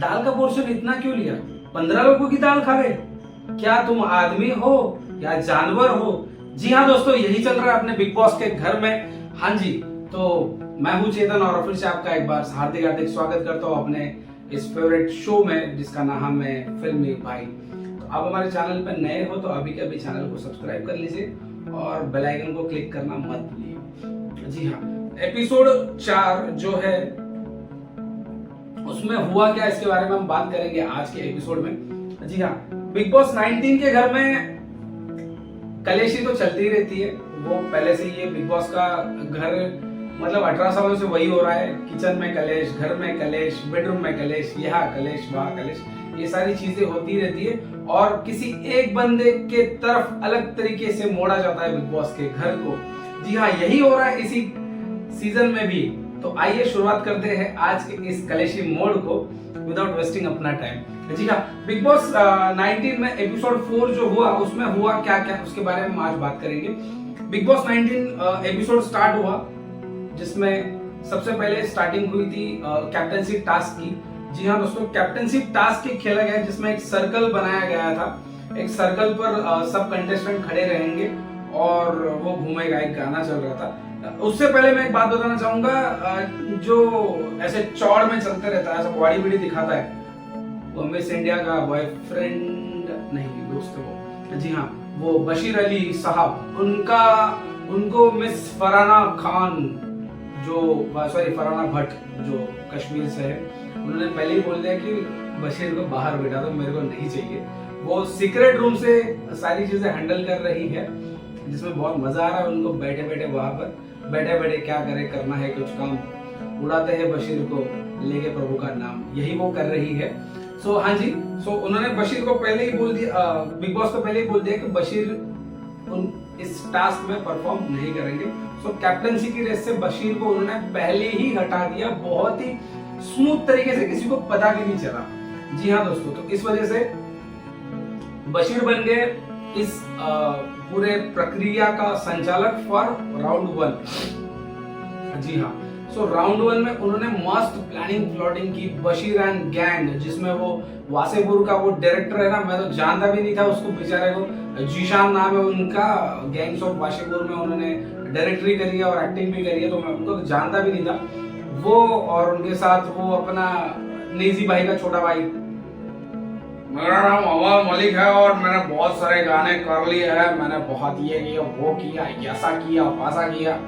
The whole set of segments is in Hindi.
दाल का पोर्शन इतना क्यों लिया? 15 लोगों की दाल खा गए? क्या तुम आदमी हो या जानवर हो? जी हाँ दोस्तों, यही चल रहा है अपने बिग बॉस के घर में। हाँ जी, तो मैं हूँ चेतन और फिर से आपका एक बार हार्दिक हार्दिक स्वागत करता हूँ अपने इस फेवरेट शो में जिसका नाम है फिल्मी भाई। तो आप हमारे चैनल पर नए हो तो अभी के अभी चैनल को सब्सक्राइब कर लीजिए और बेल आइकन को क्लिक करना मत भूलिए। जी हाँ, एपिसोड 4 जो है उसमें हुआ क्या, इसके बारे में हम बात करेंगे आज के एपिसोड में। जी हाँ, बिग बॉस 19 के घर में कलेशी तो चलती रहती है। वो पहले से ये बिग बॉस का घर मतलब 18 सालों से वही हो रहा है। किचन में कलेश, घर में कलेश, बेडरूम में कलेश, यहाँ कलेश वहाँ कलेश, ये सारी चीजें होती रहती है और किसी एक बंदे के तरफ अलग तरीके से मोड़ा जाता है बिग बॉस के घर को। जी हाँ, यही हो रहा है इसी सीजन में भी। तो आइए शुरुआत करते हैं आज के इस कलेशी मोड़ को विदाउट वेस्टिंग अपना टाइम। जी हाँ, बिग बॉस 19 में एपिसोड 4 जो हुआ उसमें हुआ क्या क्या उसके बारे में आज बात करेंगे। बिग बॉस 19 एपिसोड स्टार्ट हुआ जिसमें सबसे पहले स्टार्टिंग हुई थी कैप्टनसी टास्क की। जी हाँ दोस्तों, कैप्टनसी टास्क खेला गया जिसमें एक सर्कल बनाया गया था। एक सर्कल पर सब कंटेस्टेंट खड़े रहेंगे और वो घूमेगा, एक गाना चल रहा था। उससे पहले मैं एक बात बताना चाहूंगा, जो ऐसे चौड़ में चलते रहता है, ऐसा बॉडी बॉडी दिखाता है, वो मिस इंडिया का बॉयफ्रेंड नहीं, दोस्त है वो। जी हाँ, वो बशीर अली साहब, उनको मिस फराना खान फराना भट्ट जो कश्मीर से है, उन्होंने पहले ही बोल दिया कि बशीर को बाहर बैठा दो, मेरे को नहीं चाहिए। वो सीक्रेट रूम से सारी चीजें हैंडल कर रही है जिसमें बहुत मजा आ रहा है उनको। बैठे बैठे वहां पर बैठे बैठे क्या करे, करना है कुछ काम, उड़ाते हैं बशीर को लेके प्रभु का नाम, यही वो कर रही है। सो हाँ जी, उन्होंने बशीर को पहले ही बोल दिया, बिग बॉस को पहले ही बोल दिया कि बशीर इस टास्क में परफॉर्म नहीं करेंगे। कैप्टनसी की रेस से बशीर को उन्होंने पहले ही हटा दिया, बहुत ही स्मूथ तरीके से, किसी को पता भी नहीं चला। जी हाँ दोस्तों, तो इस वजह से बशीर बन गए इस पूरे प्रक्रिया का संचालक फॉर राउंड 1। जी हाँ, राउंड 1 में उन्होंने मस्त प्लानिंग प्लॉटिंग की, बशीर एंड गैंग, जिसमें वो वासेपुर का वो डायरेक्टर है ना, मैं तो जानता भी नहीं था उसको बेचारे को, जीशान नाम है उनका, गैंग्स ऑफ वासेपुर में उन्होंने डायरेक्टरी करी है और एक्टिंग भी करी है, तो मैं उनको तो जानता भी नहीं था वो। और उनके साथ वो अपना नेजी भाई का छोटा भाई, मेरा नाम अवाल मलिक है और मैंने बहुत सारे गाने कर लिए हैं, मैंने बहुत ये किया, वो किया, ऐसा किया, वैसा किया,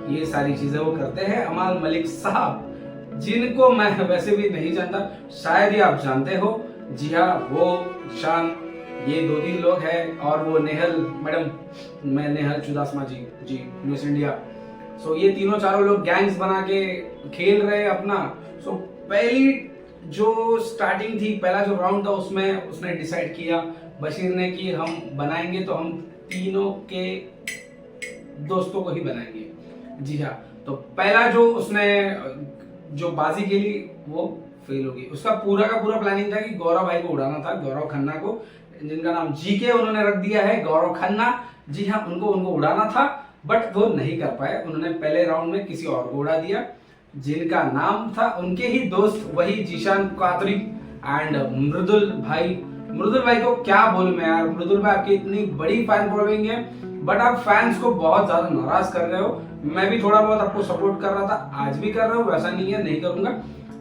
ये सारी चीजें वो करते हैं अमाल मलिक साहब, जिनको मैं वैसे भी नहीं जानता, शायद ही आप जानते हो। जी हाँ, वो शान, ये 2-3 लोग हैं और वो नेहल मैडम, मैं नेहल चुदासमा जी मिस इंडिया। ये तीनों चारों लोग गैंग्स बना के खेल रहे हैं अपना। पहली जो स्टार्टिंग थी, पहला जो राउंड था, उसमें उसने डिसाइड किया बशीर ने कि हम बनाएंगे तो हम तीनों के दोस्तों को ही बनाएंगे। जी हाँ, तो पहला जो उसने जो बाजी खेली वो फेल होगी। उसका पूरा का पूरा प्लानिंग था कि गौरव भाई को उड़ाना था, गौरव खन्ना को, जिनका नाम जीके उन्होंने रख दिया है, गौरव खन्ना। जी हाँ, उनको उड़ाना था बट वो नहीं कर पाए। उन्होंने पहले राउंड में किसी और को उड़ा दिया जिनका नाम था उनके ही दोस्त, वही जीशान कातरी एंड मृदुल भाई। मृदुल भाई को क्या बोलूं मैं यार, मृदुल भाई आपकी इतनी बड़ी फैन फॉलोइंग है बट आप फैंस को बहुत ज्यादा नाराज कर रहे हो। मैं भी थोड़ा बहुत आपको सपोर्ट कर रहा था, आज भी कर रहा हूँ, वैसा नहीं है नहीं करूंगा,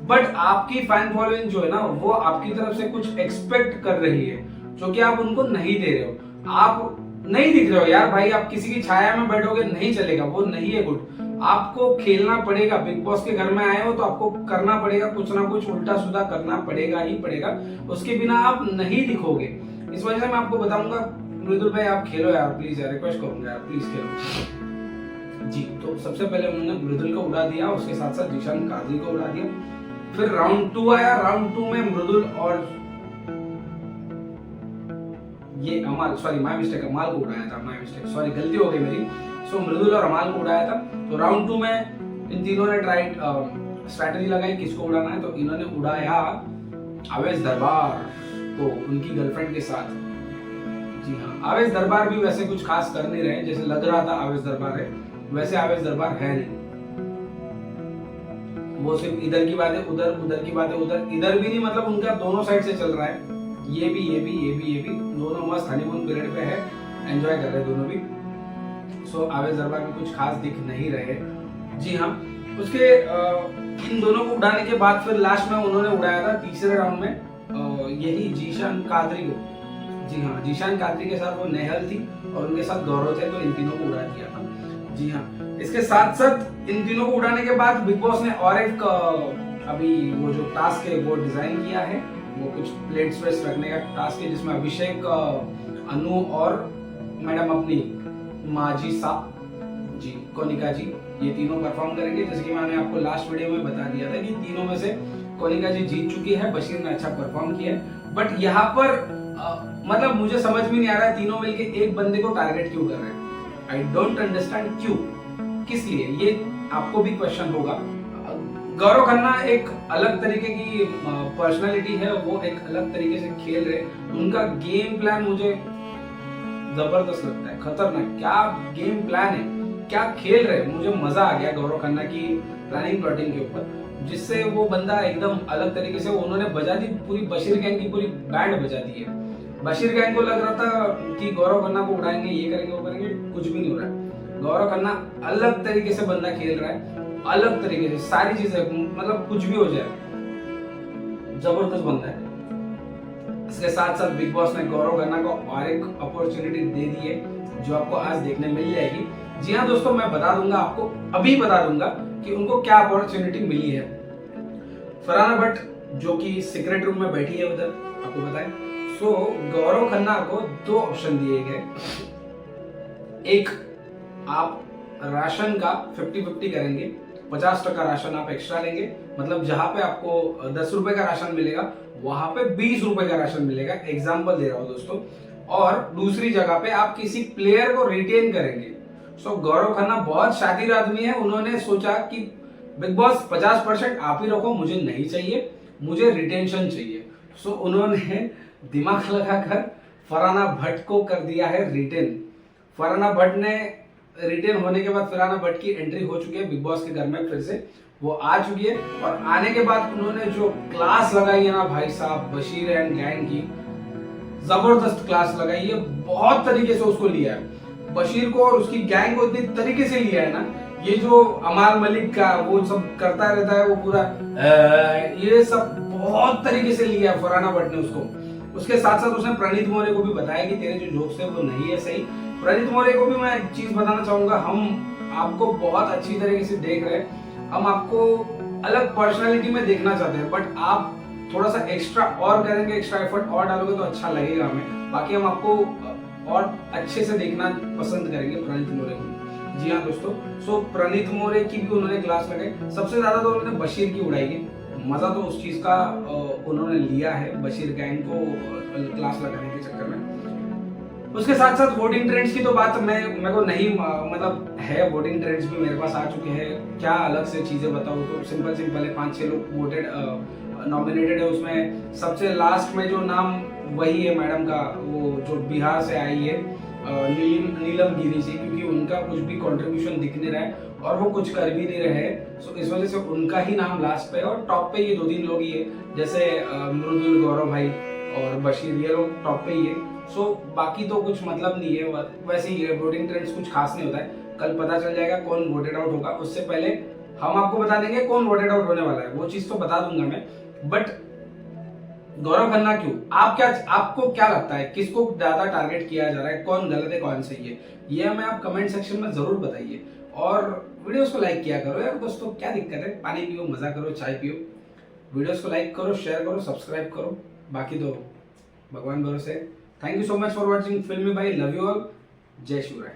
बट आपकी फैन फॉलोइंग जो है ना, वो आपकी तरफ से कुछ एक्सपेक्ट कर रही है जो कि आप उनको नहीं दे रहे हो। आप नहीं दिख रहे हो यार भाई, आप किसी की छाया में बैठोगे नहीं चलेगा, वो नहीं है गुड। आपको खेलना पड़ेगा, बिग बॉस के घर में आए हो तो आपको करना पड़ेगा, कुछ ना कुछ उल्टा सुधा करना पड़ेगा ही पड़ेगा, उसके बिना आप नहीं दिखोगे। इस वजह से मैं आपको बताऊंगा, मृदुल भाई आप खेलो यार प्लीज, यार रिक्वेस्ट करूंगा यार प्लीज खेलो जी। तो सबसे पहले उन्होंने मृदुल को उड़ा दिया, उसके साथ साथ जीशान कादरी को उड़ा दिया। फिर राउंड 2 आया, राउंड 2 में मृदुल और ये अमाल, सॉरी माय मिस्टेक, अमाल को उड़ाया था, माय मिस्टेक, सॉरी गलती हो गई मेरी। मृदुल और अमाल को उड़ाया था। तो राउंड 2 में इन तीनों ने स्ट्रैटेजी लगाई किसको उड़ाना है, तो इन्होंने उड़ाया आवेश दरबार को उनकी गर्लफ्रेंड के साथ। जी हाँ, आवेश दरबार भी वैसे कुछ खास कर नहीं रहे, जैसे लग रहा था आवेश दरबार है, वैसे आवेश दरबार है नहीं। वो सिर्फ इधर की बातें उधर, उधर की बातें उधर, इधर भी नहीं, मतलब उनका दोनों साइड से चल रहा है, ये भी दोनों मस्त हनीमून पीरियड पे है, एंजॉय कर रहे हैं दोनों भी। सो आवेश दरबार में कुछ खास दिख नहीं रहे। जी हाँ, उसके इन दोनों को उड़ाने के बाद फिर लास्ट में उन्होंने उड़ाया था तीसरे राउंड में यही जीशान कादरी को। जी हाँ, जीशान कादरी के साथ वो नेहल थी और उनके साथ गौरव थे, तो इन तीनों को उड़ा दिया था। जी हाँ, इसके साथ साथ इन तीनों को उड़ाने के बाद बिग बॉस ने और एक अभी वो जो टास्क है वो डिजाइन किया है, वो कुछ प्लेट्स वेस्ट रखने का टास्क है, जिसमें अभिषेक, अनु और मैडम अपनी माजी सा जी, कोनिका जी, ये तीनों परफॉर्म करेंगे। जैसे कि मैंने आपको लास्ट वीडियो में बता दिया था कि तीनों में से कोनिका जी जीत चुकी है, बशीर ने अच्छा परफॉर्म किया है, बट यहाँ पर मतलब मुझे समझ में नहीं आ रहा है तीनों मिलके एक बंदे को टारगेट क्यों कर रहे हैं। आई डोंट अंडरस्टैंड क्यों, किस लिए, ये आपको भी क्वेश्चन होगा। गौरव खन्ना एक अलग तरीके की पर्सनालिटी है, वो एक अलग तरीके से खेल रहे, उनका गेम प्लान मुझे जबरदस्त लगता है, खतरनाक, क्या गेम प्लान है, क्या खेल रहे, मुझे मजा आ गया गौरव खन्ना की प्लानिंग प्लॉटिंग के ऊपर, जिससे वो बंदा एकदम अलग तरीके से उन्होंने बजा दी, पूरी बशीर गैंग की पूरी बैंड बजा दी है। बशीर गैंग को लग रहा था कि गौरव खन्ना को उड़ाएंगे, ये करेंगे वो करेंगे, कुछ भी नहीं हो रहा है। गौरव खन्ना अलग तरीके से बंदा खेल रहा है, अलग तरीके से सारी चीजें, मतलब कुछ भी हो जाए, जबरदस्त बंदा है। इसके साथ साथ बिग बॉस ने गौरव खन्ना को और एक अपॉर्चुनिटी दे दी है, जो आपको आज देखने मिल जाएगी। जी हाँ दोस्तों, मैं बता दूंगा आपको, अभी बता दूंगा कि उनको क्या अपॉर्चुनिटी मिली है। फरहाना भट्ट जो कि सीक्रेट रूम में बैठी है उधर, आपको बताएं, सो गौरव खन्ना को दो ऑप्शन दिए गए। एक, आप राशन का 50-50 करेंगे, 50% राशन आप एक्स्ट्रा लेंगे, मतलब जहां पे आपको 10 रुपए का राशन मिलेगा वहां पे 20 रुपए का राशन मिलेगा, एग्जाम्पल दे रहा हूं दोस्तों। और दूसरी जगह पे आप किसी प्लेयर को रिटेन करेंगे। सो गौरव खन्ना बहुत शातिर आदमी है, उन्होंने सोचा कि बिग बॉस 50% आप ही रखो, मुझे नहीं चाहिए, मुझे रिटेंशन चाहिए। सो उन्होंने दिमाग लगाकर फरहाना भट्ट को कर दिया है रिटेन। फरहाना भट्ट ने रिटेन होने के बाद फरहाना भट्ट की एंट्री हो चुकी है बिग बॉस के घर में, फिर से वो आ चुकी है, और आने के बाद उन्होंने जो क्लास लगाई है ना भाई साहब, बशीर एंड गैंग की जबरदस्त क्लास लगाई है, बहुत तरीके से उसको लिया है बशीर को और उसकी गैंग को, इतनी तरीके से लिया है ना। ये जो अमाल मलिक का वो सब करता रहता है, वो पूरा ये सब बहुत तरीके से लिया है फरहाना भट्ट ने उसको। उसके साथ साथ उसने प्रणीत मौर्य को भी बताया कि तेरे जो जोक्स है वो नहीं है सही। प्रणीत मौर्य को भी मैं एक चीज बताना चाहूंगा, हम आपको बहुत अच्छी तरीके से देख रहे हैं, हम आपको अलग पर्सनालिटी में देखना चाहते हैं, बट आप थोड़ा सा एक्स्ट्रा और करेंगे, एक्स्ट्रा एफर्ट और डालोगे तो अच्छा लगेगा हमें, बाकी हम आपको और अच्छे से देखना पसंद करेंगे प्रणीत मौर्य को। जी हाँ दोस्तों, सो प्रणीत मौर्य की भी उन्होंने क्लास लगाई, सबसे ज्यादा तो उन्होंने बशीर की उड़ाई है, मजा तो उस चीज का उन्होंने लिया है बशीर गैंग को क्लास लगाने के चक्कर में। उसके साथ साथ वोटिंग ट्रेंड्स की तो बात मेरे को नहीं, मतलब है, वोटिंग ट्रेंड्स भी मेरे पास आ चुके हैं, क्या अलग से चीजें बताऊं, तो सिंपल है, 5-6 लोग वोटेड नॉमिनेटेड है। उसमें सबसे लास्ट में जो नाम वही है मैडम का, वो जो बिहार से आई है नीलम गिरी जी, क्योंकि उनका कुछ भी कंट्रीब्यूशन दिख नहीं रहा है और वो कुछ कर भी नहीं रहे, सो इस वजह से उनका ही नाम लास्ट पे है। और टॉप पे ये 2-3 लोग ही है, जैसे मृदुल, गौरव भाई और बशीर, ये लोग टॉप पे ही है। सो बाकी तो कुछ मतलब नहीं है, वैसे ही वोटिंग ट्रेंड्स कुछ खास नहीं होता है, कल पता चल जाएगा कौन वोटेड आउट होगा, उससे पहले हम आपको बता देंगे कौन वोटेड आउट होने वाला है, वो चीज तो बता दूंगा मैं। बट गौरव खन्ना क्यों, आपको क्या लगता है, किसको ज्यादा टारगेट किया जा रहा है, कौन गलत है कौन सही है, ये हमें आप कमेंट सेक्शन में जरूर बताइए। और वीडियोस को लाइक किया करो यार दोस्तों, क्या दिक्कत है, पानी पियो, मजा करो, चाय पियो, वीडियोस को लाइक करो, शेयर करो, सब्सक्राइब करो, बाकी तो भगवान भरोसे। Thank you so much for watching फिल्मी भाई, लव यू ऑल, जय शिवराय।